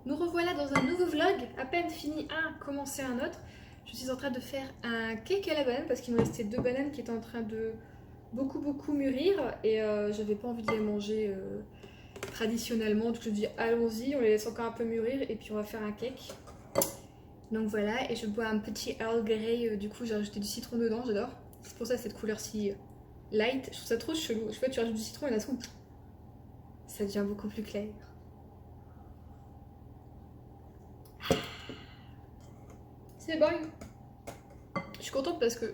Nous revoilà dans un nouveau vlog, à peine fini un, commencer un autre. Je suis en train de faire un cake à la banane parce qu'il me restait 2 bananes qui étaient en train de beaucoup mûrir et j'avais pas envie de les manger traditionnellement. Donc je me dis allons-y, on les laisse encore un peu mûrir et puis on va faire un cake. Donc voilà, et je bois un petit Earl Grey, du coup j'ai rajouté du citron dedans, j'adore. C'est pour ça cette couleur si light, je trouve ça trop chelou. Je sais pas, tu rajoutes du citron et là ça devient beaucoup plus clair. C'est bon. Je suis contente parce que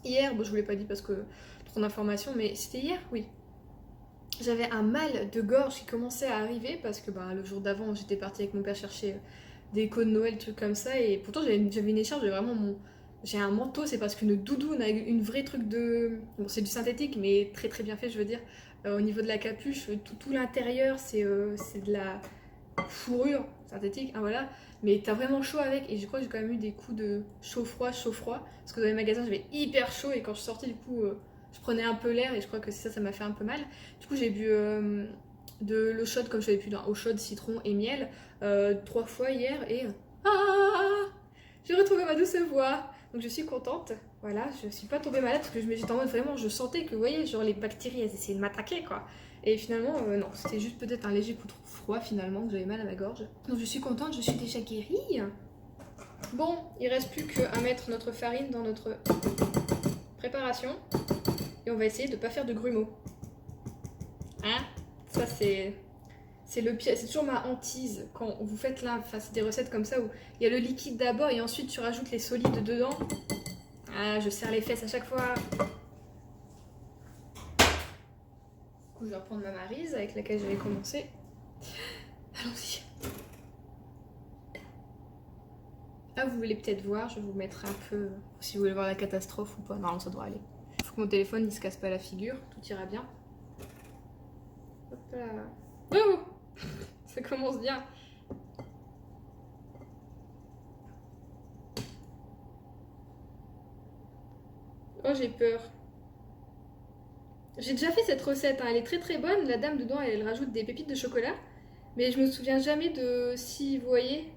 hier, bon je vous l'ai pas dit parce que trop d'informations, mais c'était hier, oui. J'avais un mal de gorge qui commençait à arriver parce que le jour d'avant j'étais partie avec mon père chercher des décos de Noël, trucs comme ça, et pourtant j'avais une écharpe, j'avais vraiment j'ai un manteau, c'est parce qu'une doudoune a une vraie truc de... Bon c'est du synthétique mais très bien fait je veux dire. Au niveau de la capuche, tout l'intérieur c'est de la fourrure synthétique, hein, voilà. Mais t'as vraiment chaud avec, et je crois que j'ai quand même eu des coups de chaud-froid, parce que dans les magasins j'avais hyper chaud et quand je suis sortie du coup je prenais un peu l'air et je crois que ça m'a fait un peu mal. Du coup j'ai bu de l'eau chaude comme je l'avais pu dans eau chaude, citron et miel 3 fois hier et j'ai retrouvé ma douce voix. Donc je suis contente, voilà, je suis pas tombée malade parce que j'étais en mode vraiment, je sentais que vous voyez, genre les bactéries elles essayaient de m'attaquer quoi. Et finalement, non, c'était juste peut-être un léger coup de froid finalement, que j'avais mal à ma gorge. Donc je suis contente, je suis déjà guérie. Bon, il reste plus qu'à mettre notre farine dans notre préparation. Et on va essayer de pas faire de grumeaux. Hein? Ça c'est le pire, c'est toujours ma hantise quand vous faites là, enfin c'est des recettes comme ça où il y a le liquide d'abord et ensuite tu rajoutes les solides dedans. Ah, je serre les fesses à chaque fois. Je vais reprendre ma maryse avec laquelle j'avais commencé. Allons-y. Ah, vous voulez peut-être voir, je vais vous mettre un peu si vous voulez voir la catastrophe ou pas. Non, ça doit aller. Faut que mon téléphone il se casse pas la figure, tout ira bien. Hop là. Oh, ça commence bien. Oh, j'ai peur. J'ai déjà fait cette recette, hein. Elle est très bonne. La dame dedans, elle rajoute des pépites de chocolat. Mais je me souviens jamais de si, vous voyez,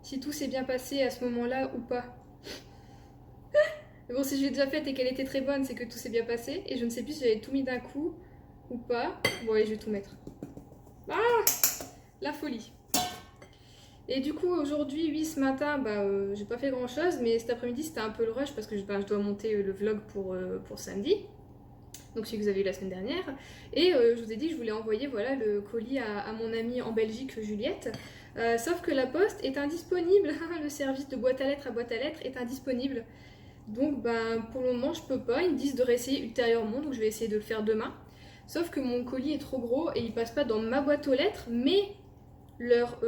si tout s'est bien passé à ce moment-là ou pas. Mais bon, si je l'ai déjà faite et qu'elle était très bonne, c'est que tout s'est bien passé. Et je ne sais plus si j'avais tout mis d'un coup ou pas. Bon, allez, je vais tout mettre. Ah, la folie. Et du coup, aujourd'hui, oui, ce matin, j'ai pas fait grand-chose. Mais cet après-midi, c'était un peu le rush parce que je dois monter le vlog pour samedi. Donc celui que vous avez eu la semaine dernière. Et je vous ai dit que je voulais envoyer voilà, le colis à mon amie en Belgique, Juliette. Sauf que la poste est indisponible. Le service de boîte à lettres est indisponible. Donc pour le moment je peux pas, ils me disent de réessayer ultérieurement, donc je vais essayer de le faire demain. Sauf que mon colis est trop gros et il passe pas dans ma boîte aux lettres, mais leur,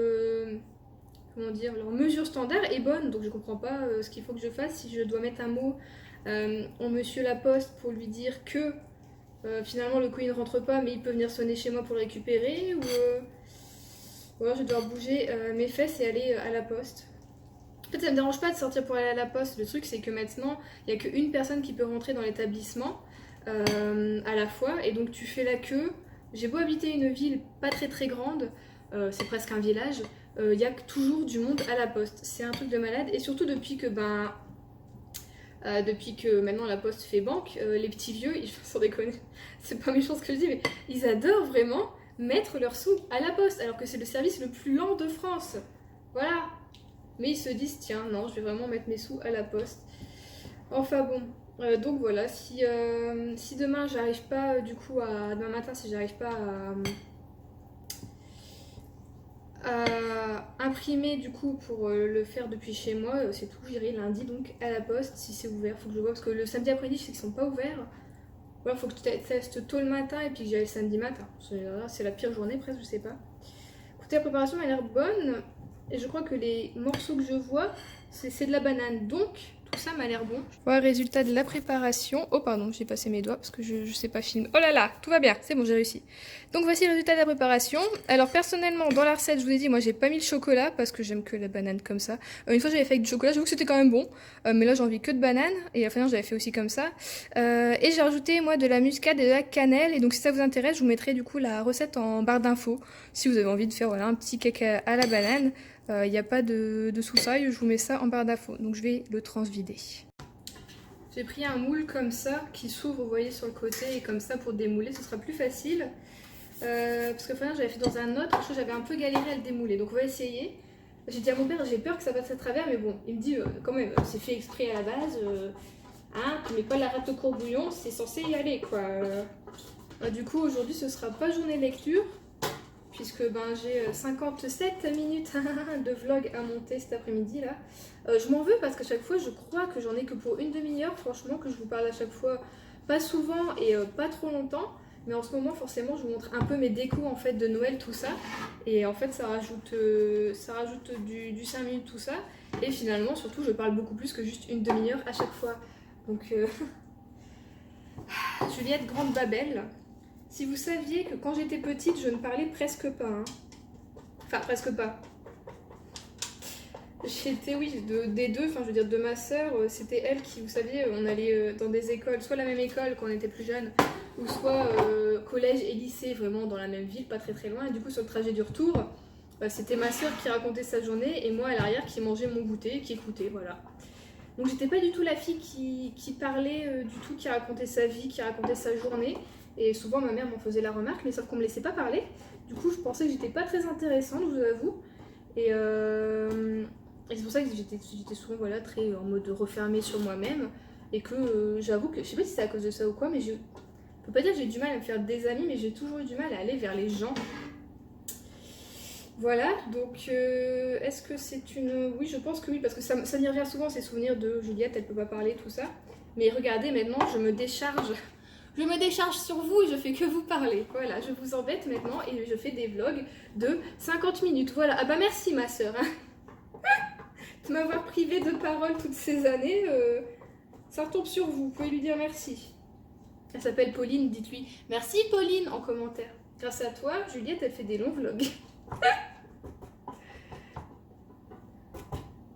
comment dire, leur mesure standard est bonne, donc je comprends pas ce qu'il faut que je fasse, si je dois mettre un mot en monsieur la poste pour lui dire que finalement le colis ne rentre pas mais il peut venir sonner chez moi pour le récupérer, ou alors je dois bouger mes fesses et aller à la poste. En fait, ça me dérange pas de sortir pour aller à la poste. Le truc, c'est que maintenant, il n'y a qu'une personne qui peut rentrer dans l'établissement à la fois. Et donc, tu fais la queue. J'ai beau habiter une ville pas très grande, c'est presque un village, il y a toujours du monde à la poste. C'est un truc de malade. Et surtout depuis que maintenant la poste fait banque, les petits vieux, sans déconner, c'est pas méchant ce que je dis, mais ils adorent vraiment mettre leurs sous à la poste, alors que c'est le service le plus lent de France. Voilà. Mais ils se disent, tiens, non, je vais vraiment mettre mes sous à la poste. Enfin bon, donc voilà, si demain j'arrive pas, demain matin, si j'arrive pas à imprimer du coup pour le faire depuis chez moi, c'est tout, j'irai lundi donc à la poste si c'est ouvert. Faut que je vois, parce que le samedi après-midi, je sais qu'ils sont pas ouverts. Voilà, faut que tu testes tôt le matin et puis que j'y aille le samedi matin. C'est la pire journée presque, je sais pas. Écoutez, la préparation a l'air bonne. Et je crois que les morceaux que je vois, c'est de la banane. Donc, Tout ça m'a l'air bon. Voilà le résultat de la préparation. Oh pardon, j'ai passé mes doigts parce que je sais pas filmer. Oh là là, tout va bien, c'est bon, j'ai réussi. Donc voici le résultat de la préparation. Alors personnellement, dans la recette, je vous ai dit, moi j'ai pas mis le chocolat parce que j'aime que la banane comme ça. Une fois j'avais fait avec du chocolat, j'avoue que c'était quand même bon. Mais là j'ai envie que de banane. Et enfin j'avais fait aussi comme ça. Et j'ai rajouté moi de la muscade et de la cannelle. Et donc si ça vous intéresse, je vous mettrai du coup la recette en barre d'infos. Si vous avez envie de faire voilà, un petit cake à la banane. Il n'y a pas de sous-saille, je vous mets ça en barre d'infos. Donc je vais le transvider. J'ai pris un moule comme ça qui s'ouvre, vous voyez, sur le côté, et comme ça pour démouler, ce sera plus facile. Parce que j'avais fait dans un autre, j'avais un peu galéré à le démouler. Donc on va essayer. J'ai dit à mon père, j'ai peur que ça passe à travers, mais bon, il me dit quand même, c'est fait exprès à la base. Hein, tu mets pas la rate au courbouillon, c'est censé y aller quoi. Du coup, aujourd'hui, ce sera pas journée lecture. Puisque j'ai 57 minutes de vlog à monter cet après-midi là. Je m'en veux parce qu'à chaque fois je crois que j'en ai que pour une demi-heure, franchement, que je vous parle à chaque fois pas souvent et pas trop longtemps. Mais en ce moment forcément je vous montre un peu mes décos en fait de Noël, tout ça. Et en fait ça rajoute du 5 minutes tout ça. Et finalement surtout je parle beaucoup plus que juste une demi-heure à chaque fois. Donc Juliette Grande Babel. Si vous saviez que quand j'étais petite, je ne parlais presque pas. Hein. Enfin, presque pas. J'étais, oui, des deux, enfin, je veux dire, de ma sœur, c'était elle qui, vous saviez, on allait dans des écoles, soit la même école quand on était plus jeune, ou soit collège et lycée, vraiment dans la même ville, pas très très loin. Et du coup, sur le trajet du retour, c'était ma sœur qui racontait sa journée et moi à l'arrière qui mangeais mon goûter, qui écoutait, voilà. Donc j'étais pas du tout la fille qui parlait du tout, qui racontait sa vie, qui racontait sa journée. Et souvent ma mère m'en faisait la remarque, mais sauf qu'on me laissait pas parler. Du coup je pensais que j'étais pas très intéressante, je vous avoue. Et c'est pour ça que j'étais souvent voilà, très en mode refermée sur moi-même. Et que j'avoue que, je sais pas si c'est à cause de ça ou quoi, mais je peux pas dire que j'ai du mal à me faire des amis, mais j'ai toujours eu du mal à aller vers les gens. Voilà, donc est-ce que c'est une... Oui, je pense que oui, parce que ça m'y revient souvent, ces souvenirs de Juliette, elle peut pas parler, tout ça. Mais regardez, maintenant, je me décharge. Je me décharge sur vous et je fais que vous parler. Voilà, je vous embête maintenant et je fais des vlogs de 50 minutes. Voilà, ah bah merci ma soeur hein, de m'avoir privé de parole toutes ces années. Ça retombe sur vous, vous pouvez lui dire merci. Elle s'appelle Pauline, dites-lui merci Pauline en commentaire. Grâce à toi, Juliette, elle fait des longs vlogs.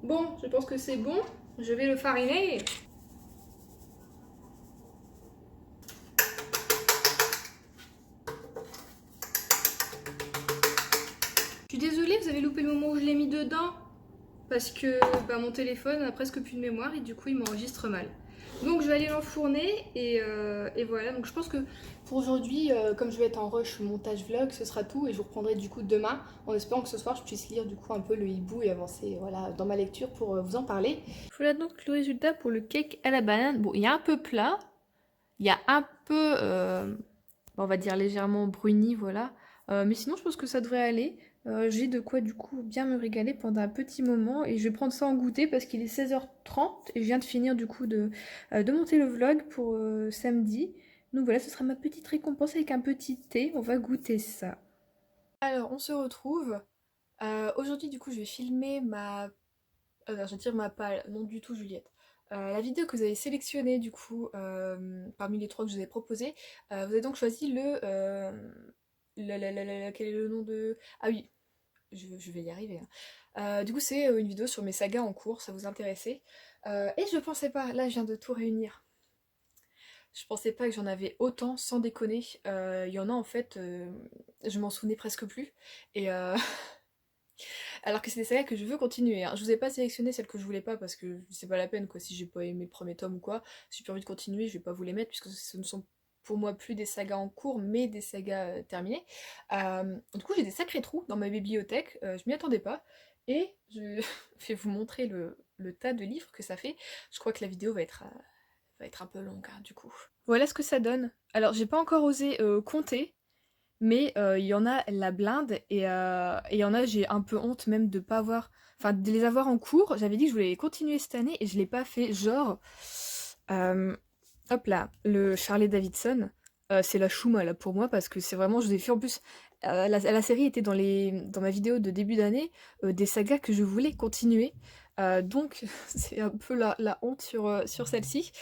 Bon, je pense que c'est bon. Je vais le fariner. Je suis désolée, vous avez loupé le moment où je l'ai mis dedans. Parce que mon téléphone a presque plus de mémoire et du coup il m'enregistre mal. Donc je vais aller l'enfourner et voilà. Donc je pense que pour aujourd'hui, comme je vais être en rush montage vlog, ce sera tout et je vous reprendrai du coup demain en espérant que ce soir je puisse lire du coup un peu le hibou et avancer voilà, dans ma lecture pour vous en parler. Voilà donc le résultat pour le cake à la banane. Bon, il y a un peu plat, il y a un peu, on va dire légèrement bruni, voilà. Mais sinon je pense que ça devrait aller. J'ai de quoi du coup bien me régaler pendant un petit moment et je vais prendre ça en goûter parce qu'il est 16h30 et je viens de finir du coup de monter le vlog pour samedi. Donc voilà, ce sera ma petite récompense avec un petit thé, on va goûter ça. Alors on se retrouve. Aujourd'hui du coup je vais filmer ma... je vais dire ma palle, non du tout Juliette. La vidéo que vous avez sélectionnée du coup parmi les trois que je vous ai proposées, vous avez donc choisi quel est le nom de... Ah oui, je vais y arriver. Hein. Du coup, c'est une vidéo sur mes sagas en cours, ça vous intéressait. Et je pensais pas, là je viens de tout réunir. Je pensais pas que j'en avais autant, sans déconner. Il y en a en fait, je m'en souvenais presque plus. Et alors que c'est des sagas que je veux continuer. Hein. Je vous ai pas sélectionné celles que je voulais pas parce que c'est pas la peine quoi. Si j'ai pas aimé le premier tome ou quoi, si j'ai plus envie de continuer, je vais pas vous les mettre puisque ce ne sont pour moi plus des sagas en cours mais des sagas terminées. Du coup j'ai des sacrés trous dans ma bibliothèque, je m'y attendais pas et je vais vous montrer le tas de livres que ça fait. Je crois que la vidéo va être un peu longue hein, du coup. Voilà ce que ça donne. Alors j'ai pas encore osé compter. Mais il y en a la blinde et il y en a j'ai un peu honte même de pas avoir... Enfin de les avoir en cours. J'avais dit que je voulais les continuer cette année et je l'ai pas fait. Genre... hop là, le Charlie Davidson. C'est la chouma là pour moi parce que c'est vraiment... Je vous ai fait en plus... la série était dans ma vidéo de début d'année des sagas que je voulais continuer. Donc c'est un peu la honte sur celle-ci.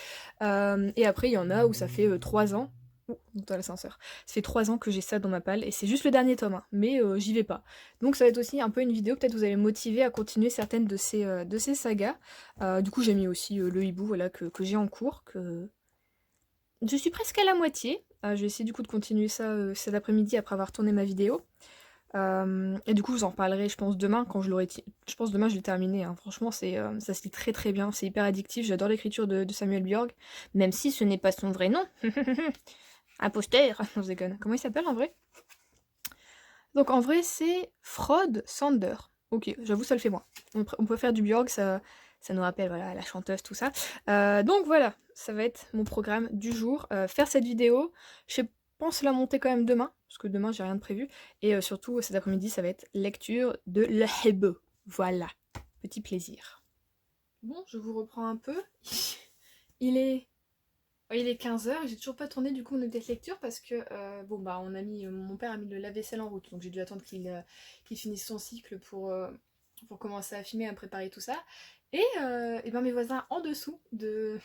Et après il y en a où ça fait 3 ans. Ouh, dans l'ascenseur. Ça fait 3 ans que j'ai ça dans ma palle et c'est juste le dernier tome, hein, mais j'y vais pas. Donc ça va être aussi un peu une vidéo, peut-être vous allez me motiver à continuer certaines de ces sagas. Du coup j'ai mis aussi le hibou voilà, que j'ai en cours, que je suis presque à la moitié. Je vais essayer du coup de continuer ça cet après-midi après avoir tourné ma vidéo. Et du coup, je vous en reparlerai, je pense, demain, quand je l'aurai... Je pense demain, je l'ai terminé, hein. Franchement, ça se lit très très bien, c'est hyper addictif. J'adore l'écriture de Samuel Björk, même si ce n'est pas son vrai nom. Imposteur. Non, je déconne. Comment il s'appelle en vrai? Donc en vrai, c'est Frode Sander. Ok, j'avoue, ça le fait moins. On peut faire du Björk, ça nous rappelle voilà, la chanteuse, tout ça. Donc voilà, ça va être mon programme du jour. Faire cette vidéo, je pense la monter quand même demain, parce que demain j'ai rien de prévu. Et surtout cet après-midi, ça va être lecture de l'Hebe. Voilà, petit plaisir. Bon, je vous reprends un peu. Il est il est 15 h, j'ai toujours pas tourné du coup mon update lecture parce que bon bah mon père a mis le lave-vaisselle en route, donc j'ai dû attendre qu'il finisse son cycle pour commencer à filmer, à préparer tout ça. Et ben mes voisins en dessous de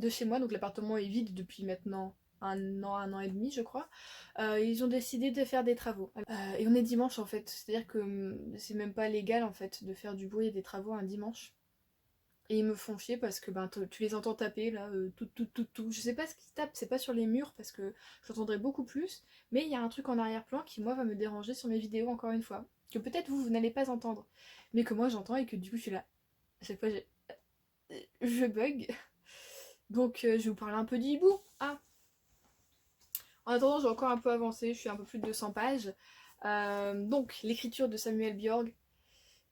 chez moi, donc l'appartement est vide depuis maintenant un an et demi je crois, ils ont décidé de faire des travaux. Et on est dimanche en fait, c'est-à-dire que c'est même pas légal en fait de faire du bruit et des travaux un dimanche. Et ils me font chier parce que ben, tu les entends taper là, tout. Je sais pas ce qu'ils tapent, c'est pas sur les murs parce que j'entendrai beaucoup plus, mais il y a un truc en arrière-plan qui moi va me déranger sur mes vidéos encore une fois. Que peut-être vous n'allez pas entendre, mais que moi j'entends et que du coup je suis là. À chaque fois je bug. Donc je vais vous parler un peu du hibou. Ah. En attendant, j'ai encore un peu avancé, je suis un peu plus de 200 pages. Donc l'écriture de Samuel Björk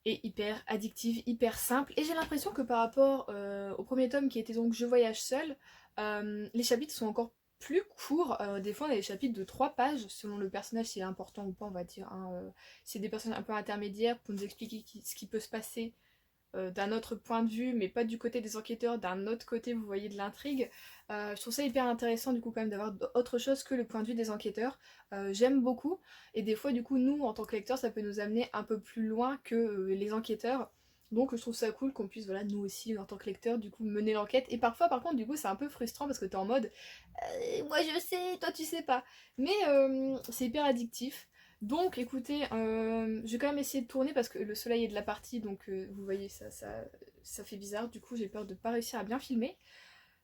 est hyper addictive, hyper simple. Et j'ai l'impression que par rapport au premier tome qui était donc Je voyage seul, les chapitres sont encore plus courts. Des fois on a des chapitres de 3 pages selon le personnage s'il est important ou pas on va dire, hein. C'est des personnages un peu intermédiaires pour nous expliquer ce qui peut se passer d'un autre point de vue, mais pas du côté des enquêteurs, d'un autre côté, vous voyez, de l'intrigue. Je trouve ça hyper intéressant, du coup, quand même, d'avoir autre chose que le point de vue des enquêteurs. J'aime beaucoup, et des fois, du coup, nous, en tant que lecteurs, ça peut nous amener un peu plus loin que les enquêteurs. Donc je trouve ça cool qu'on puisse, voilà, nous aussi, en tant que lecteurs, du coup, mener l'enquête. Et parfois, par contre, du coup, c'est un peu frustrant parce que t'es en mode moi je sais, toi tu sais pas. Mais c'est hyper addictif. Donc écoutez, je vais quand même essayer de tourner parce que le soleil est de la partie, donc vous voyez, ça fait bizarre. Du coup, j'ai peur de pas réussir à bien filmer.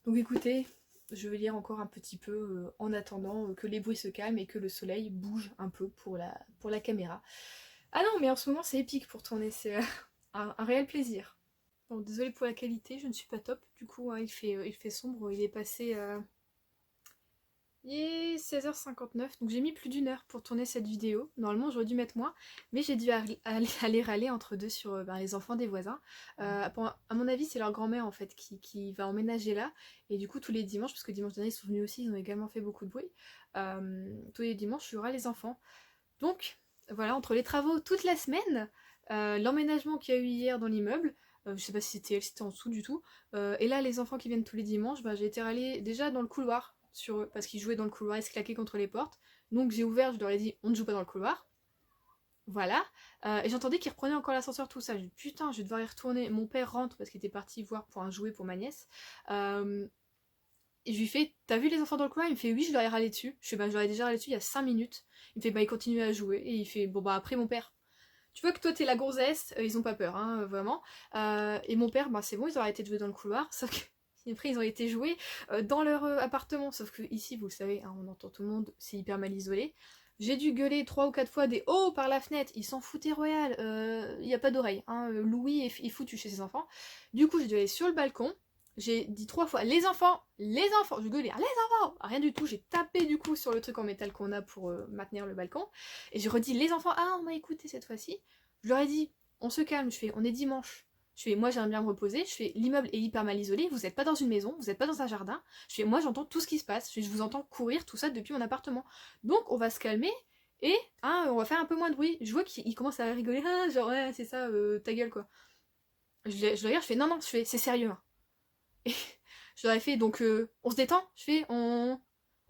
Donc écoutez, je vais lire encore un petit peu en attendant que les bruits se calment et que le soleil bouge un peu pour la caméra. Ah non, mais en ce moment c'est épique pour tourner, c'est un réel plaisir. Bon, désolée pour la qualité, je ne suis pas top. Du coup, hein, il fait sombre, il est passé... Il est 16h59, donc j'ai mis plus d'1 heure pour tourner cette vidéo. Normalement j'aurais dû mettre moins, mais j'ai dû aller râler entre deux sur les enfants des voisins. À mon avis c'est leur grand-mère en fait qui va emménager là, et du coup tous les dimanches, parce que dimanche dernier ils sont venus aussi, ils ont également fait beaucoup de bruit, tous les dimanches il y aura les enfants. Donc voilà, entre les travaux toute la semaine, l'emménagement qu'il y a eu hier dans l'immeuble, je sais pas si c'était elle, si c'était en dessous du tout, et là les enfants qui viennent tous les dimanches, j'ai été râler déjà dans le couloir sur eux, parce qu'ils jouaient dans le couloir, ils se claquaient contre les portes. Donc j'ai ouvert, je leur ai dit on ne joue pas dans le couloir. Voilà. Et j'entendais qu'ils reprenaient encore l'ascenseur, tout ça. J'ai dit putain, je vais devoir y retourner. Mon père rentre parce qu'il était parti voir pour un jouet pour ma nièce. Et je lui fais t'as vu les enfants dans le couloir? Il me fait oui, je leur ai râlé dessus. Je fais je leur ai déjà râlé dessus il y a 5 minutes. Il me fait il continue à jouer. Et il fait bon après mon père. Tu vois que toi t'es la gonzesse, ils ont pas peur, hein, vraiment. Et mon père, c'est bon, ils ont arrêté de jouer dans le couloir, sauf que après ils ont été joués dans leur appartement, sauf que ici vous le savez, hein, on entend tout le monde, c'est hyper mal isolé. J'ai dû gueuler 3 ou 4 fois des oh par la fenêtre, ils s'en foutaient royal, il n'y a pas d'oreille, hein, Louis est foutu chez ses enfants. Du coup j'ai dû aller sur le balcon, j'ai dit 3 fois les enfants, je gueulais les enfants, rien du tout, j'ai tapé du coup sur le truc en métal qu'on a pour maintenir le balcon, et j'ai redit les enfants, ah on m'a écouté cette fois-ci. Je leur ai dit on se calme, je fais on est dimanche. Je fais, moi j'aime bien me reposer, je fais, l'immeuble est hyper mal isolé, vous n'êtes pas dans une maison, vous n'êtes pas dans un fardin, je fais, moi j'entends tout ce qui se passe, je vous entends courir, tout ça depuis mon appartement. Donc on va se calmer et on va faire un peu moins de bruit. Je vois qu'il commence à rigoler, genre ouais c'est ça, ta gueule quoi. Je le regarde, je fais, non, je fais, c'est sérieux. Hein. Et je leur ai fait, donc on se détend, je fais, on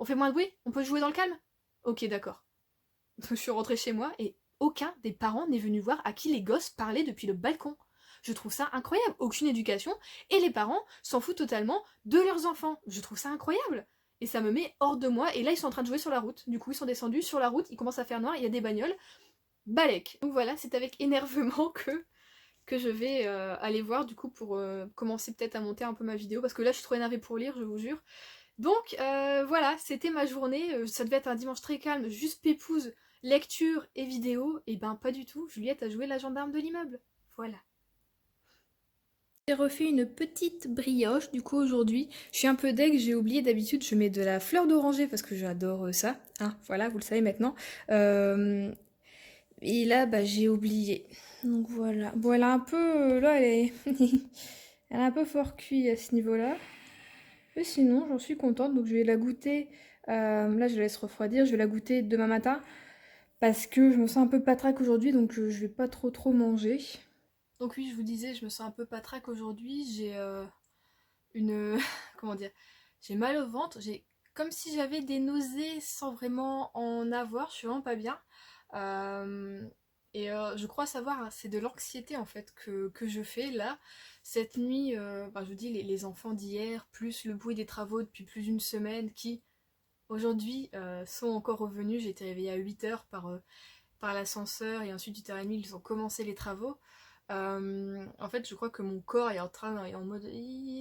fait moins de bruit, on peut jouer dans le calme. Ok d'accord. Donc je suis rentrée chez moi et aucun des parents n'est venu voir à qui les gosses parlaient depuis le balcon. Je trouve ça incroyable, aucune éducation, et les parents s'en foutent totalement de leurs enfants. Je trouve ça incroyable. Et ça me met hors de moi, et là ils sont en train de jouer sur la route. Du coup ils sont descendus sur la route, il commence à faire noir, il y a des bagnoles. Balek. Donc voilà, c'est avec énervement que je vais aller voir du coup pour commencer peut-être à monter un peu ma vidéo, parce que là je suis trop énervée pour lire, je vous jure. Donc voilà, c'était ma journée, ça devait être un dimanche très calme, juste pépouze, lecture et vidéo, et ben pas du tout, Juliette a joué la gendarme de l'immeuble. Voilà. J'ai refait une petite brioche du coup aujourd'hui. Je suis un peu deg, j'ai oublié, d'habitude je mets de la fleur d'oranger parce que j'adore ça. Hein, voilà, vous le savez maintenant. Et là, bah j'ai oublié. Donc voilà. Bon, elle a un peu... là, elle est... elle a un peu fort cuit à ce niveau-là. Mais sinon, j'en suis contente. Donc je vais la goûter. Là, je la laisse refroidir. Je vais la goûter demain matin. Parce que je me sens un peu patraque aujourd'hui. Donc je vais pas trop manger. Donc oui, je vous disais, je me sens un peu patraque aujourd'hui. J'ai une... comment dire? J'ai mal au ventre. J'ai comme si j'avais des nausées sans vraiment en avoir. Je suis vraiment pas bien. Euh, je crois savoir, hein, c'est de l'anxiété en fait que je fais là. Cette nuit, je vous dis, les enfants d'hier, plus le bruit des travaux depuis plus d'une semaine, qui aujourd'hui sont encore revenus. J'ai été réveillée à 8h par l'ascenseur et ensuite 8h30, ils ont commencé les travaux. En fait, je crois que mon corps est en mode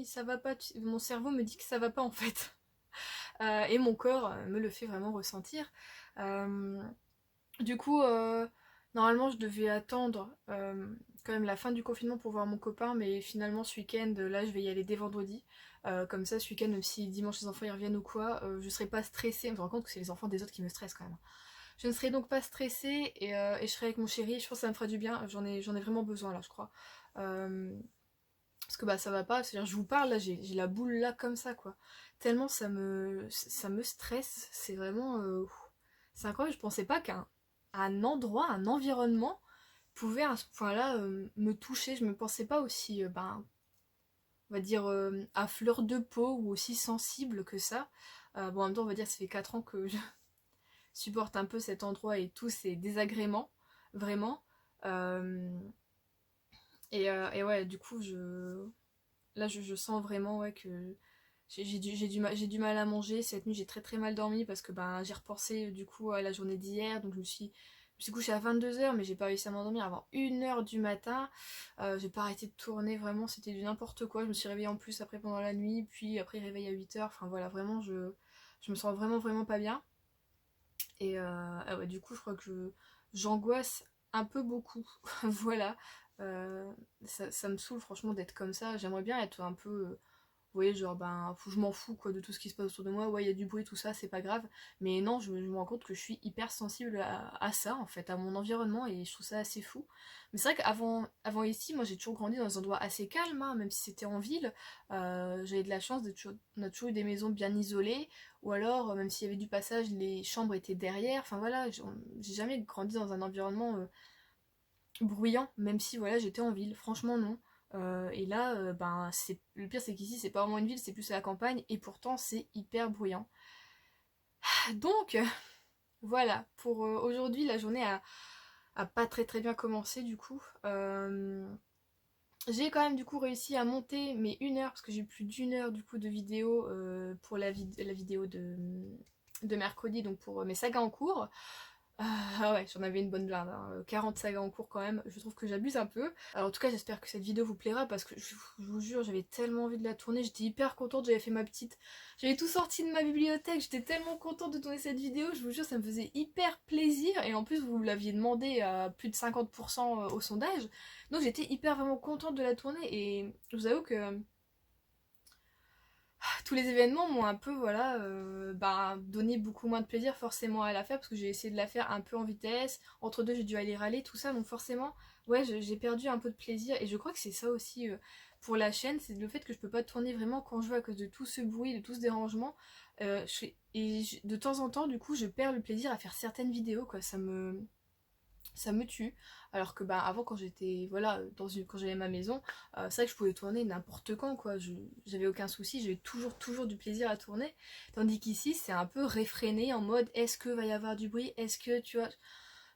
ça va pas, mon cerveau me dit que ça va pas en fait. Et mon corps me le fait vraiment ressentir. Euh, du coup, normalement, je devais attendre quand même la fin du confinement pour voir mon copain, mais finalement, ce week-end, là, je vais y aller dès vendredi. Comme ça, ce week-end, même si dimanche les enfants y reviennent ou quoi, je serai pas stressée. Je me rends compte que c'est les enfants des autres qui me stressent quand même. Je ne serai donc pas stressée et je serai avec mon chéri. Et je pense que ça me fera du bien. J'en ai vraiment besoin là, je crois. Parce que bah ça va pas. C'est-à-dire, je vous parle là, j'ai la boule là comme ça quoi. Tellement ça me stresse. C'est vraiment, c'est incroyable. Je pensais pas qu'un endroit, un environnement pouvait à ce point-là me toucher. Je me pensais pas aussi, on va dire, à fleur de peau ou aussi sensible que ça. Bon, en même temps, on va dire que ça fait 4 ans que je supporte un peu cet endroit et tous ces désagréments, vraiment. Euh, et ouais, du coup, là, je sens vraiment ouais, que j'ai du mal à manger. Cette nuit, j'ai très mal dormi parce que ben, j'ai repensé du coup à la journée d'hier. Donc, je me suis couchée à 22h, mais j'ai pas réussi à m'endormir avant 1h du matin. J'ai pas arrêté de tourner, vraiment, c'était du n'importe quoi. Je me suis réveillée en plus après pendant la nuit, puis après réveil à 8h. Enfin voilà, vraiment, je me sens vraiment pas bien. Ouais, du coup, je crois que j'angoisse un peu beaucoup. Voilà. Ça me saoule franchement d'être comme ça. J'aimerais bien être un peu, vous voyez, genre, ben, je m'en fous quoi de tout ce qui se passe autour de moi. Ouais, il y a du bruit, tout ça, c'est pas grave. Mais non, je me rends compte que je suis hyper sensible à ça, en fait, à mon environnement, et je trouve ça assez fou. Mais c'est vrai avant ici, moi j'ai toujours grandi dans un endroit assez calme, hein, même si c'était en ville. J'avais de la chance, on a toujours eu des maisons bien isolées, ou alors, même s'il y avait du passage, les chambres étaient derrière. Enfin voilà, j'ai jamais grandi dans un environnement bruyant, même si voilà, j'étais en ville. Franchement, non. Et là, ben, le pire, c'est qu'ici, c'est pas vraiment une ville, c'est plus à la campagne, et pourtant, c'est hyper bruyant. Donc, voilà, pour aujourd'hui, la journée a pas très bien commencé, du coup. J'ai quand même, du coup, réussi à monter mes 1 heure, parce que j'ai plus d'1 heure, du coup, de vidéo pour la vidéo de mercredi, donc pour mes sagas en cours. Ah ouais, j'en avais une bonne blinde, hein. 40 sagas en cours quand même, je trouve que j'abuse un peu. Alors en tout cas, j'espère que cette vidéo vous plaira parce que je vous jure, j'avais tellement envie de la tourner, j'étais hyper contente, j'avais fait ma petite... J'avais tout sorti de ma bibliothèque, j'étais tellement contente de tourner cette vidéo, je vous jure, ça me faisait hyper plaisir. Et en plus, vous l'aviez demandé à plus de 50% au sondage, donc j'étais hyper vraiment contente de la tourner et je vous avoue que tous les événements m'ont un peu voilà donné beaucoup moins de plaisir forcément à la faire parce que j'ai essayé de la faire un peu en vitesse, entre deux j'ai dû aller râler tout ça, donc forcément ouais j'ai perdu un peu de plaisir et je crois que c'est ça aussi pour la chaîne, c'est le fait que je peux pas tourner vraiment quand je veux à cause de tout ce bruit, de tout ce dérangement. De temps en temps du coup je perds le plaisir à faire certaines vidéos quoi, ça me tue. Alors que bah avant quand j'étais voilà quand j'avais ma maison, c'est vrai que je pouvais tourner n'importe quand quoi, j'avais aucun souci, j'avais toujours du plaisir à tourner. Tandis qu'ici c'est un peu réfréné en mode est-ce que va y avoir du bruit, est-ce que tu vois.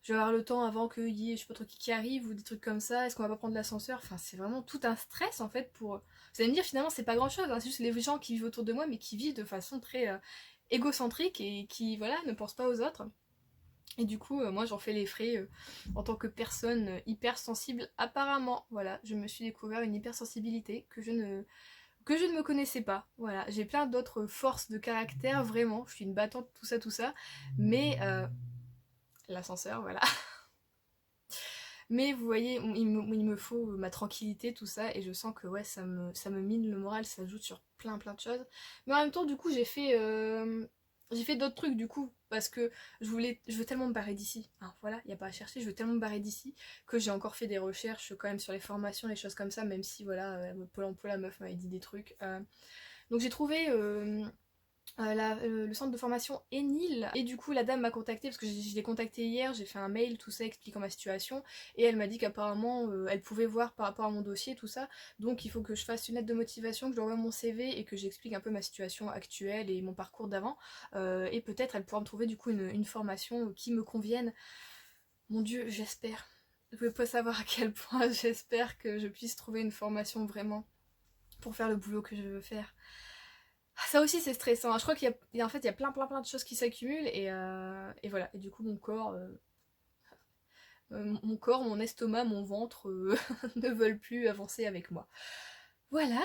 je vais avoir le temps avant qu'il y ait, je sais pas trop qui arrive ou des trucs comme ça, est-ce qu'on va pas prendre l'ascenseur, enfin c'est vraiment tout un stress en fait pour... Vous allez me dire finalement c'est pas grand chose, hein, c'est juste les gens qui vivent autour de moi mais qui vivent de façon très égocentrique et qui voilà ne pensent pas aux autres. Et du coup, moi j'en fais les frais en tant que personne hypersensible. Apparemment, voilà, je me suis découvert une hypersensibilité que je ne me connaissais pas. Voilà, j'ai plein d'autres forces de caractère, vraiment. Je suis une battante, tout ça. Mais l'ascenseur, voilà. Mais vous voyez, il me faut ma tranquillité, tout ça, et je sens que ouais, ça me mine le moral, ça joue sur plein de choses. Mais en même temps, du coup, j'ai fait d'autres trucs, du coup, parce que je veux tellement me barrer d'ici. Hein, voilà, il n'y a pas à chercher, je veux tellement me barrer d'ici que j'ai encore fait des recherches quand même sur les formations, les choses comme ça, même si, voilà, Pôle emploi, la meuf m'avait dit des trucs. Donc j'ai trouvé le centre de formation Enil et du coup la dame m'a contactée parce que je l'ai contactée hier, j'ai fait un mail tout ça expliquant ma situation et elle m'a dit qu'apparemment elle pouvait voir par rapport à mon dossier tout ça, donc il faut que je fasse une lettre de motivation, que je lui envoie mon CV et que j'explique un peu ma situation actuelle et mon parcours d'avant et peut-être elle pourra me trouver du coup une formation qui me convienne. Mon dieu, j'espère. Vous pouvez pas savoir à quel point j'espère que je puisse trouver une formation vraiment pour faire le boulot que je veux faire. Ça aussi c'est stressant, je crois en fait, il y a plein de choses qui s'accumulent et voilà, et du coup mon corps, mon estomac, mon ventre ne veulent plus avancer avec moi. Voilà.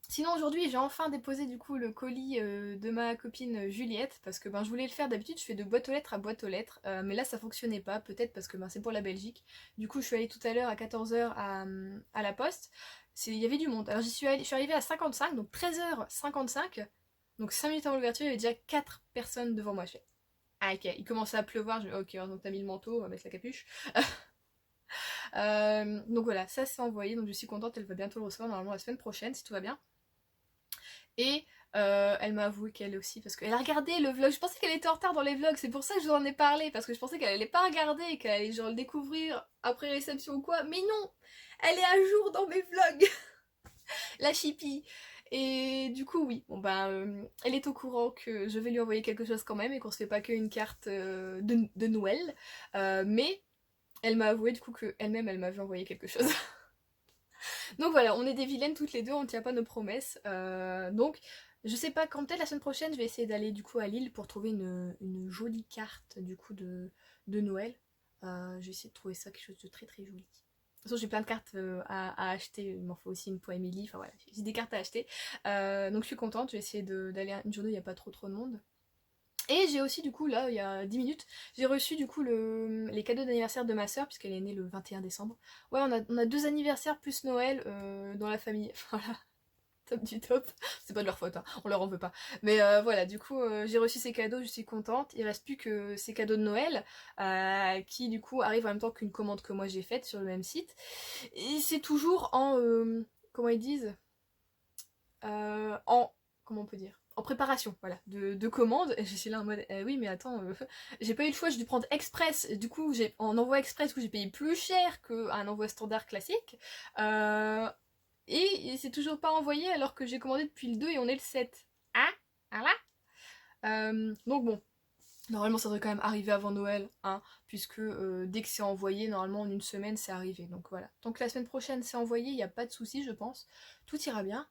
Sinon aujourd'hui j'ai enfin déposé du coup le colis de ma copine Juliette parce que ben je voulais le faire, d'habitude je fais de boîte aux lettres à boîte aux lettres mais là ça fonctionnait pas, peut-être parce que ben, c'est pour la Belgique. Du coup je suis allée tout à l'heure à 14h à la poste, il y avait du monde. Alors je suis arrivée à 55, donc 13h55, donc 5 minutes avant l'ouverture il y avait déjà 4 personnes devant moi. Je fais ah ok, il commençait à pleuvoir, je dis ok donc t'as mis le manteau, on va mettre la capuche. Donc voilà, ça c'est envoyé, donc je suis contente, elle va bientôt le recevoir normalement la semaine prochaine si tout va bien. Et elle m'a avoué qu'elle aussi, parce qu'elle a regardé le vlog. Je pensais qu'elle était en retard dans les vlogs, c'est pour ça que je vous en ai parlé, parce que je pensais qu'elle allait pas regarder et qu'elle allait genre le découvrir après réception ou quoi. Mais non, elle est à jour dans mes vlogs, la chippie. Et du coup, oui, bon ben, elle est au courant que je vais lui envoyer quelque chose quand même et qu'on se fait pas qu'une carte de Noël. Mais elle m'a avoué du coup qu'elle-même, elle m'avait envoyé quelque chose. Donc voilà, on est des vilaines toutes les deux, on ne tient pas nos promesses. Donc je sais pas quand, peut-être la semaine prochaine, je vais essayer d'aller du coup à Lille pour trouver une jolie carte du coup de Noël. Je vais essayer de trouver ça quelque chose de très joli. De toute façon j'ai plein de cartes à acheter, il m'en faut aussi une pour Emily, enfin voilà, j'ai des cartes à acheter. Donc je suis contente, je vais essayer d'aller une journée où il n'y a pas trop de monde. Et j'ai aussi du coup là, il y a 10 minutes, j'ai reçu du coup les cadeaux d'anniversaire de ma soeur, puisqu'elle est née le 21 décembre. Ouais, on a 2 anniversaires plus Noël dans la famille. Voilà, top du top. C'est pas de leur faute, hein, on leur en veut pas. Mais voilà, du coup j'ai reçu ces cadeaux, je suis contente. Il reste plus que ces cadeaux de Noël, qui du coup arrivent en même temps qu'une commande que moi j'ai faite sur le même site. Et c'est toujours en... comment ils disent en... Comment on peut dire, en préparation, voilà, de commande. Et je suis là en mode, oui, mais attends, j'ai pas eu le choix, j'ai dû prendre express. Du coup, en envoi express, où j'ai payé plus cher qu'un envoi standard classique. Et c'est toujours pas envoyé alors que j'ai commandé depuis le 2 et on est le 7. Ah, voilà. Donc bon, normalement ça devrait quand même arriver avant Noël, hein, puisque dès que c'est envoyé, normalement en une semaine c'est arrivé. Donc voilà. Tant que la semaine prochaine c'est envoyé, il n'y a pas de souci, je pense. Tout ira bien.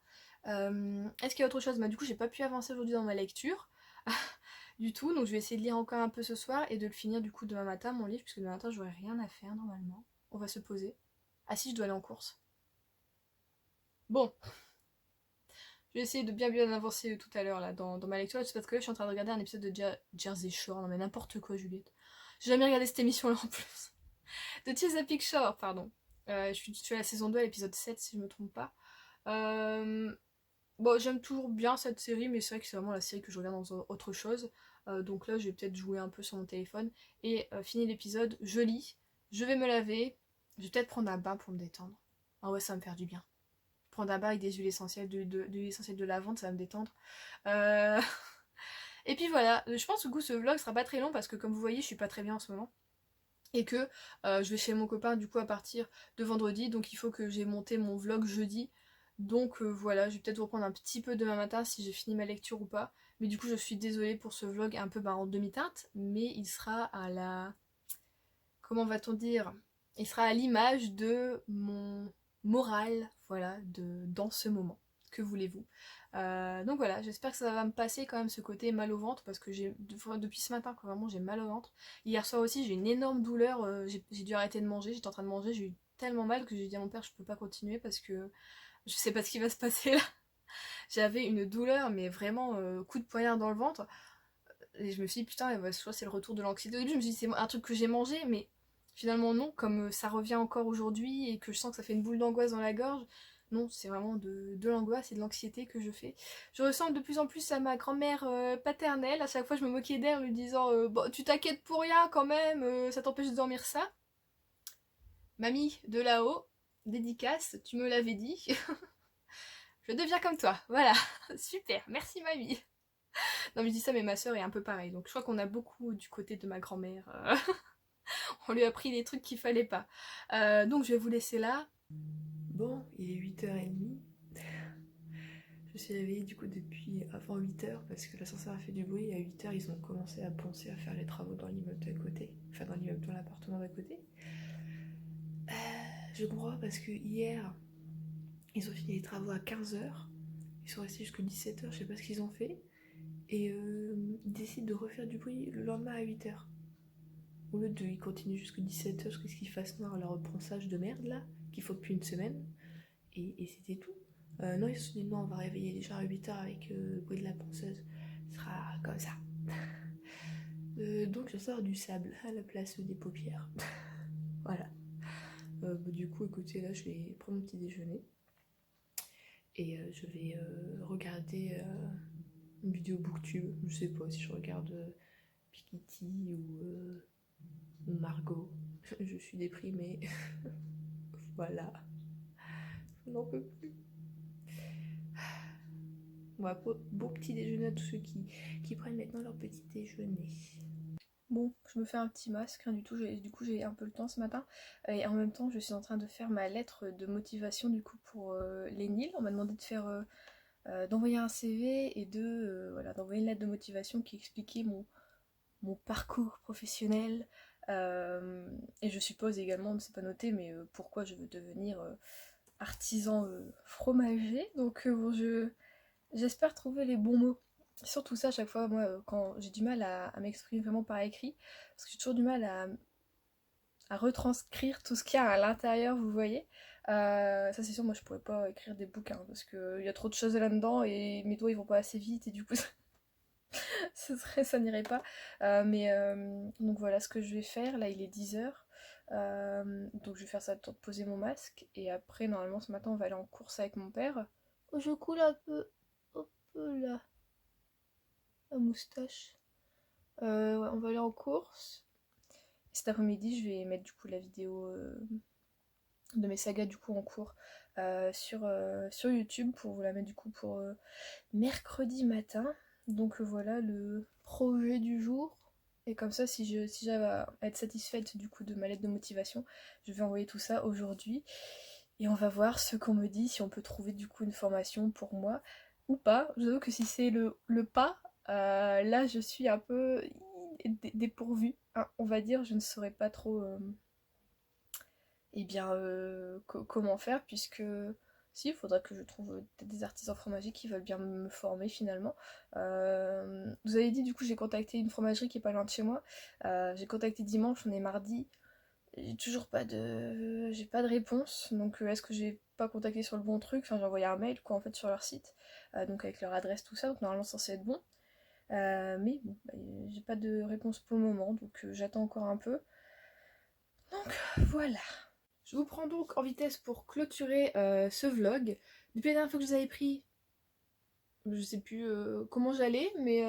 Est-ce qu'il y a autre chose? Bah du coup j'ai pas pu avancer aujourd'hui dans ma lecture du tout, donc je vais essayer de lire encore un peu ce soir et de le finir du coup demain matin mon livre, puisque demain matin j'aurai rien à faire normalement. On va se poser. Ah si, je dois aller en course. Bon, je vais essayer de bien avancer tout à l'heure là dans ma lecture, c'est parce que là je suis en train de regarder un épisode de Jersey Shore, non mais n'importe quoi Juliette. J'ai jamais regardé cette émission là en plus. De Chesapeake Shore, pardon. Je suis à la saison 2 à l'épisode 7 si je me trompe pas. Bon, j'aime toujours bien cette série, mais c'est vrai que c'est vraiment la série que je regarde dans autre chose. Donc là, je vais peut-être jouer un peu sur mon téléphone. Et fini l'épisode, je lis, je vais me laver, je vais peut-être prendre un bain pour me détendre. Ah ouais, ça va me faire du bien. Prendre un bain avec des huiles essentielles, de l'huile essentielle de lavande, ça va me détendre. Euh... Et puis voilà, je pense que du coup, ce vlog sera pas très long parce que comme vous voyez, je suis pas très bien en ce moment. Et que je vais chez mon copain du coup à partir de vendredi, donc il faut que j'ai monté mon vlog jeudi. Donc voilà, je vais peut-être vous reprendre un petit peu demain matin si j'ai fini ma lecture ou pas. Mais du coup je suis désolée pour ce vlog un peu en demi-teinte, mais il sera à la comment va-t-on dire, il sera à l'image de mon moral, voilà, dans ce moment. Que voulez-vous? Donc voilà, j'espère que ça va me passer quand même ce côté mal au ventre, parce que depuis ce matin, quoi, vraiment j'ai mal au ventre. Hier soir aussi, j'ai une énorme douleur, j'ai dû arrêter de manger, j'étais en train de manger, j'ai eu tellement mal que j'ai dit à mon père je peux pas continuer parce que je sais pas ce qui va se passer là. J'avais une douleur, mais vraiment coup de poignard dans le ventre. Et je me suis dit, putain, soit c'est le retour de l'anxiété. Au début, je me suis dit, c'est un truc que j'ai mangé, mais finalement, non. Comme ça revient encore aujourd'hui et que je sens que ça fait une boule d'angoisse dans la gorge, non, c'est vraiment de l'angoisse et de l'anxiété que je fais. Je ressemble de plus en plus à ma grand-mère paternelle. À chaque fois, je me moquais d'elle en lui disant, bon, tu t'inquiètes pour rien quand même, ça t'empêche de dormir ça. Mamie de là-haut, dédicace, tu me l'avais dit. Je deviens comme toi, voilà. Super, merci mamie. Non mais je dis ça mais ma soeur est un peu pareille, donc je crois qu'on a beaucoup du côté de ma grand-mère. On lui a pris des trucs qu'il fallait pas. Donc je vais vous laisser là. Bon, il est 8h30. Je suis réveillée du coup depuis avant 8h parce que l'ascenseur a fait du bruit et à 8h ils ont commencé à penser à faire les travaux dans l'immeuble d'à côté. Enfin dans l'appartement d'à côté. Je comprends pas parce que hier ils ont fini les travaux à 15h. Ils sont restés jusqu'à 17h, je sais pas ce qu'ils ont fait. Et ils décident de refaire du bruit le lendemain à 8h. Au lieu de, ils continuent jusqu'à 17h jusqu'à ce qu'il fasse noir leur ponçage de merde là, qu'il faut depuis une semaine. Et c'était tout. Non, ils se sont dit non, on va réveiller les gens à 8h avec le bruit de la ponceuse. Ce sera comme ça. Donc je sors du sable à la place des paupières. Voilà. Du coup, écoutez, là je vais prendre mon petit déjeuner. Et je vais regarder une vidéo booktube. Je sais pas si je regarde Piketty ou Margot. Je suis déprimée. Voilà. Je n'en peux plus. Voilà, bon petit déjeuner à tous ceux qui prennent maintenant leur petit déjeuner. Bon, je me fais un petit masque, rien du tout, du coup j'ai un peu le temps ce matin. Et en même temps, je suis en train de faire ma lettre de motivation du coup pour les NIL. On m'a demandé de faire d'envoyer un CV et voilà, d'envoyer une lettre de motivation qui expliquait mon parcours professionnel. Et je suppose également, c'est pas noté, mais pourquoi je veux devenir artisan fromager. Donc bon, j'espère trouver les bons mots. Surtout ça, à chaque fois, moi, quand j'ai du mal à m'exprimer vraiment par écrit, parce que j'ai toujours du mal à retranscrire tout ce qu'il y a à l'intérieur, vous voyez. Ça c'est sûr, moi je pourrais pas écrire des bouquins, parce qu'il y a trop de choses là-dedans, et mes doigts ils vont pas assez vite, et du coup ça n'irait pas. Donc voilà ce que je vais faire, là il est 10h. Donc je vais faire ça le temps de poser mon masque, et après normalement ce matin on va aller en course avec mon père. Oh, je coule un peu, hop là, la moustache. Ouais, on va aller en course. Cet après-midi, je vais mettre du coup la vidéo de mes sagas du coup en cours sur YouTube pour vous la mettre du coup pour mercredi matin. Donc voilà le projet du jour. Et comme ça, si j'arrive à être satisfaite du coup de ma lettre de motivation, je vais envoyer tout ça aujourd'hui. Et on va voir ce qu'on me dit, si on peut trouver du coup une formation pour moi ou pas. Je vous avoue que si c'est le pas, là je suis un peu dépourvue, hein, on va dire. Je ne saurais pas trop comment faire, puisque si, il faudra que je trouve des artisans fromagers qui veulent bien me former finalement. Vous avez dit, du coup j'ai contacté une fromagerie qui est pas loin de chez moi. J'ai contacté dimanche, on est mardi. J'ai toujours pas de réponse, donc est-ce que j'ai pas contacté sur le bon truc? Enfin, j'ai envoyé un mail quoi en fait sur leur site, donc avec leur adresse tout ça, donc normalement c'est censé être bon. Mais bon, j'ai pas de réponse pour le moment, donc j'attends encore un peu. Donc voilà. Je vous prends donc en vitesse pour clôturer ce vlog. Depuis la dernière fois que je vous avais pris, je sais plus comment j'allais, mais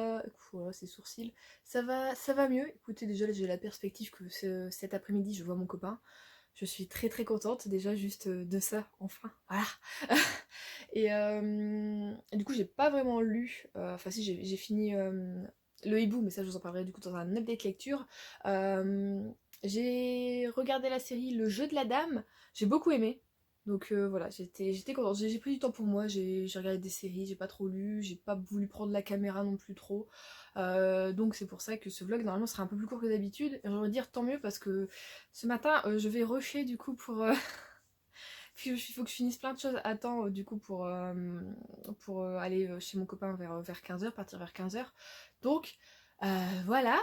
voilà, ces sourcils, ça va mieux. Écoutez, déjà j'ai la perspective que cet après-midi je vois mon copain. Je suis très très contente déjà juste de ça, enfin, voilà. Et du coup j'ai pas vraiment lu, enfin si j'ai fini le hibou, mais ça je vous en parlerai du coup dans un update lecture. J'ai regardé la série Le Jeu de la Dame, j'ai beaucoup aimé. Donc voilà, j'étais contente. J'ai pris du temps pour moi, j'ai regardé des séries, j'ai pas trop lu, j'ai pas voulu prendre la caméra non plus trop. Donc c'est pour ça que ce vlog normalement sera un peu plus court que d'habitude. Et j'aimerais dire tant mieux parce que ce matin je vais rusher du coup pour... Puis il faut que je finisse plein de choses à temps du coup pour aller chez mon copain vers 15h, partir vers 15h. Donc voilà.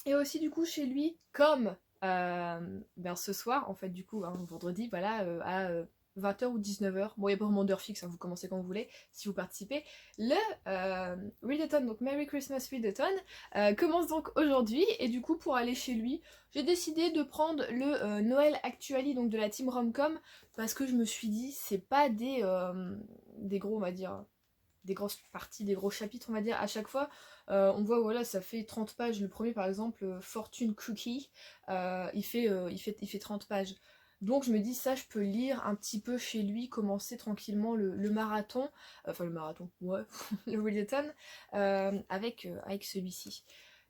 Et aussi du coup chez lui, comme ben, ce soir, en fait du coup, hein, vendredi, voilà, à 20h ou 19h, bon il n'y a pas vraiment d'heure fixe, hein, vous commencez quand vous voulez, si vous participez, le Readathon, donc Merry Christmas Readathon, commence donc aujourd'hui, et du coup pour aller chez lui, j'ai décidé de prendre le Noël Actually, donc de la team Romcom, parce que je me suis dit, c'est pas des gros, on va dire, des grosses parties, des gros chapitres, on va dire, à chaque fois. On voit, voilà, ça fait 30 pages. Le premier, par exemple, Fortune Cookie, il fait 30 pages. Donc je me dis, ça, je peux lire un petit peu chez lui, commencer tranquillement le marathon, enfin le marathon, ouais, le Readathon, avec celui-ci.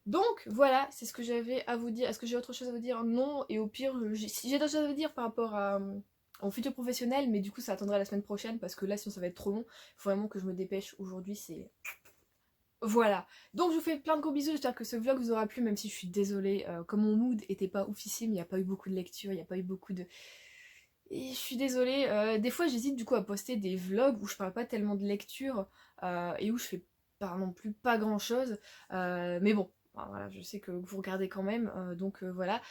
Donc voilà, c'est ce que j'avais à vous dire. Est-ce que j'ai autre chose à vous dire? Non, et au pire, si j'ai d'autres choses à vous dire par rapport au futur professionnel, mais du coup ça attendra la semaine prochaine parce que là sinon ça va être trop long. Il faut vraiment que je me dépêche aujourd'hui, c'est... Voilà, donc je vous fais plein de gros bisous, j'espère que ce vlog vous aura plu, même si je suis désolée, comme mon mood était pas oufissime, il n'y a pas eu beaucoup de lecture, il n'y a pas eu beaucoup de... Et je suis désolée, des fois j'hésite du coup à poster des vlogs où je parle pas tellement de lecture et où je fais pas non plus pas grand chose, mais bon, enfin, voilà, je sais que vous regardez quand même, donc voilà.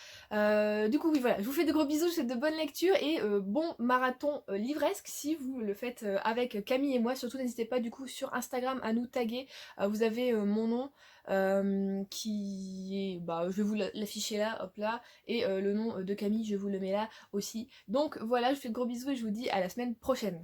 Du coup oui voilà, je vous fais de gros bisous, je vous souhaite de bonnes lectures et bon marathon livresque si vous le faites avec Camille et moi, surtout n'hésitez pas du coup sur Instagram à nous taguer, vous avez mon nom qui est, bah je vais vous l'afficher là, hop là, et le nom de Camille je vous le mets là aussi. Donc voilà, je vous fais de gros bisous et je vous dis à la semaine prochaine.